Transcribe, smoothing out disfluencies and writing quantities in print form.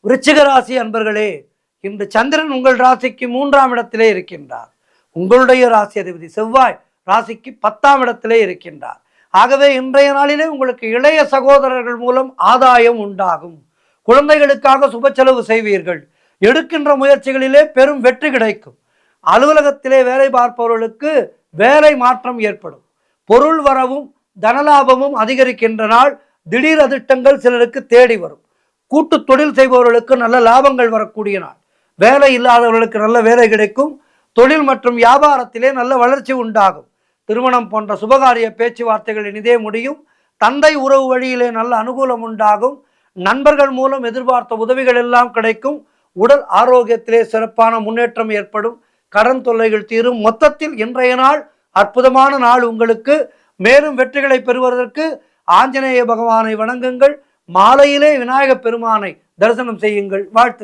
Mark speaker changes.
Speaker 1: விருச்சிக ராசி அன்பர்களே, இன்று சந்திரன் உங்கள் ராசிக்கு 3ஆம் இடத்திலே இருக்கின்றார். உங்களுடைய ராசி அதிபதி செவ்வாய் ராசிக்கு 10ஆம் இடத்திலே இருக்கின்றார். ஆகவே இன்றைய நாளிலே உங்களுக்கு இளைய சகோதரர்கள் மூலம் ஆதாயம் உண்டாகும். குழந்தைகளுக்காக சுப செலவு செய்வீர்கள். எடுக்கின்ற முயற்சிகளிலே பெரும் வெற்றி கிடைக்கும். அலுவலகத்திலே வேலை பார்ப்பவர்களுக்கு வேலை மாற்றம் ஏற்படும். பொருள் வரவும் தனலாபமும் அதிகரிக்கின்ற நாள். திடீர் அதிர்ஷ்டங்கள் சிலருக்கு தேடி வரும். கூட்டு தொழில் செய்பவர்களுக்கு நல்ல லாபங்கள் வரக்கூடிய நாள். வேலை இல்லாதவர்களுக்கு நல்ல வேலை கிடைக்கும். தொழில் மற்றும் வியாபாரத்திலே நல்ல வளர்ச்சி உண்டாகும். திருமணம் போன்ற சுபகாரிய பேச்சுவார்த்தைகள் இனிதே முடியும். தந்தை உறவு வழியிலே நல்ல அனுகூலம் உண்டாகும். நண்பர்கள் மூலம் எதிர்பார்த்த உதவிகள் எல்லாம் கிடைக்கும். உடல் ஆரோக்கியத்திலே சிறப்பான முன்னேற்றம் ஏற்படும். கடன் தொல்லைகள் தீரும். மொத்தத்தில் இன்றைய நாள் அற்புதமான நாள் உங்களுக்கு. மேலும் வெற்றிகளை பெறுவதற்கு ஆஞ்சநேய பகவானை வணங்குங்கள். மாலையிலே விநாயகப் பெருமானை தரிசனம் செய்யுங்கள். வாழ்த்துக்கள்.